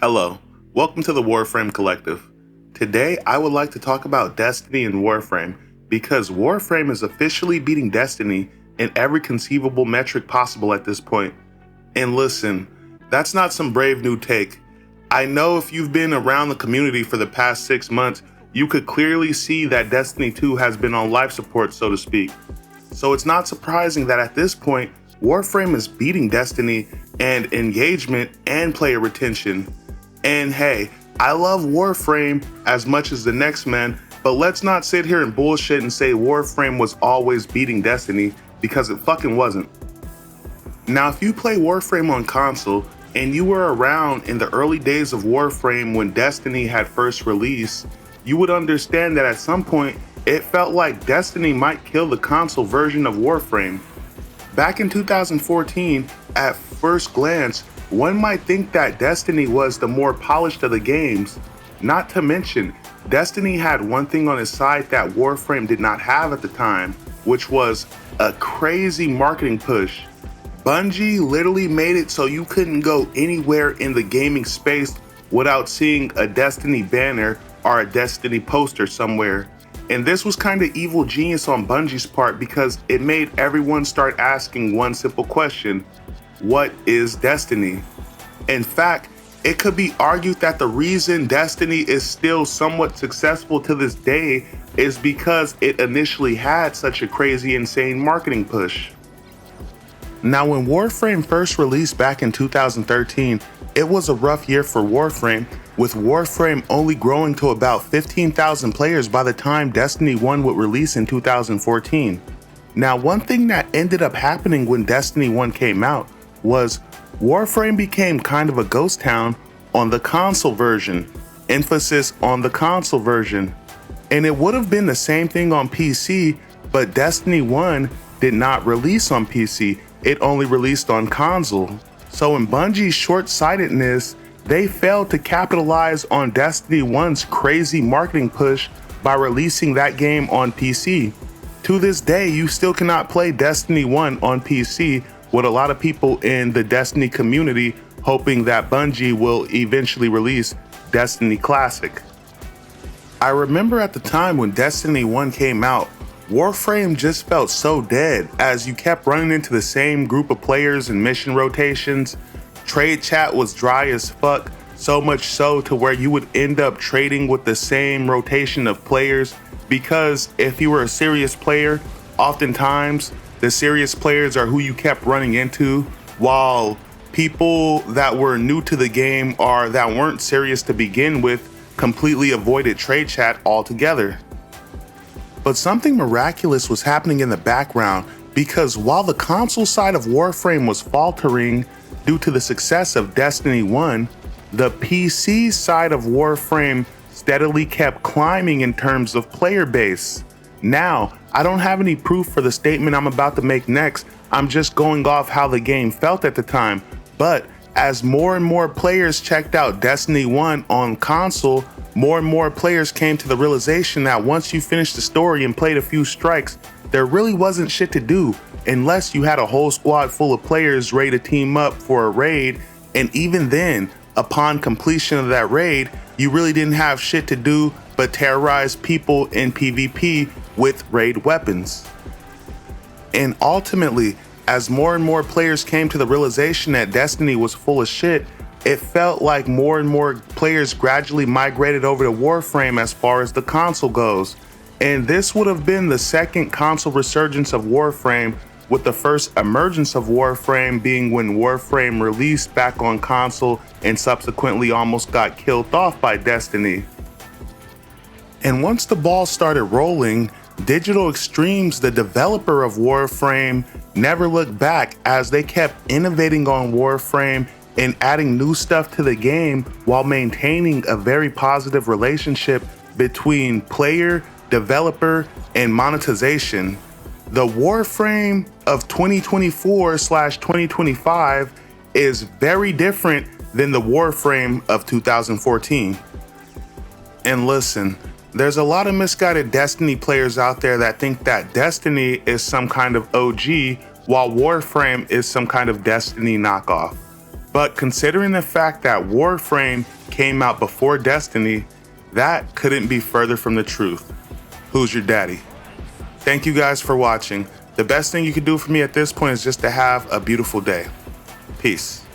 Hello, welcome to the Warframe Collective. Today, I would like to talk about Destiny and Warframe because Warframe is officially beating Destiny in every conceivable metric possible at this point. And listen, that's not some brave new take. I know if you've been around the community for the past 6 months, you could clearly see that Destiny 2 has been on life support, so to speak. So it's not surprising that at this point, Warframe is beating Destiny and engagement and player retention. And hey, I love Warframe as much as the next man, but let's not sit here and bullshit and say Warframe was always beating Destiny, because it fucking wasn't. Now, if you play Warframe on console and you were around in the early days of Warframe when Destiny had first released, you would understand that at some point it felt like Destiny might kill the console version of Warframe. Back in 2014, at first glance, one might think that Destiny was the more polished of the games. Not to mention, Destiny had one thing on its side that Warframe did not have at the time, which was a crazy marketing push. Bungie literally made it so you couldn't go anywhere in the gaming space without seeing a Destiny banner or a Destiny poster somewhere. And this was kind of evil genius on Bungie's part because it made everyone start asking one simple question: what is Destiny? In fact, it could be argued that the reason Destiny is still somewhat successful to this day is because it initially had such a crazy, insane marketing push. Now, when Warframe first released back in 2013, it was a rough year for Warframe, with Warframe only growing to about 15,000 players by the time Destiny 1 would release in 2014. Now, one thing that ended up happening when Destiny 1 came out was Warframe became kind of a ghost town on the console version, emphasis on the console version. And it would have been the same thing on PC, but Destiny 1 did not release on PC, it only released on console. So in Bungie's short-sightedness, they failed to capitalize on Destiny 1's crazy marketing push by releasing that game on PC. To this day, you still cannot play Destiny 1 on PC, with a lot of people in the Destiny community hoping that Bungie will eventually release Destiny Classic. I remember at the time when Destiny 1 came out, Warframe just felt so dead as you kept running into the same group of players and mission rotations. Trade chat was dry as fuck, so much so to where you would end up trading with the same rotation of players, because if you were a serious player, oftentimes the serious players are who you kept running into, while people that were new to the game or that weren't serious to begin with completely avoided trade chat altogether. But something miraculous was happening in the background, because while the console side of Warframe was faltering due to the success of Destiny 1, the PC side of Warframe steadily kept climbing in terms of player base. Now, I don't have any proof for the statement I'm about to make next, I'm just going off how the game felt at the time, but as more and more players checked out Destiny 1 on console, more and more players came to the realization that once you finished the story and played a few strikes, there really wasn't shit to do unless you had a whole squad full of players ready to team up for a raid, and even then, upon completion of that raid, you really didn't have shit to do but terrorize people in PvP with raid weapons. And ultimately, as more and more players came to the realization that Destiny was full of shit, it felt like more and more players gradually migrated over to Warframe as far as the console goes. And this would have been the second console resurgence of Warframe, with the first emergence of Warframe being when Warframe released back on console and subsequently almost got killed off by Destiny. And once the ball started rolling, Digital Extremes, the developer of Warframe, never looked back as they kept innovating on Warframe and adding new stuff to the game while maintaining a very positive relationship between player, developer, and monetization. The Warframe of 2024/2025 is very different than the Warframe of 2014. And listen, there's a lot of misguided Destiny players out there that think that Destiny is some kind of OG while Warframe is some kind of Destiny knockoff. But considering the fact that Warframe came out before Destiny, that couldn't be further from the truth. Who's your daddy? Thank you guys for watching. The best thing you can do for me at this point is just to have a beautiful day. Peace.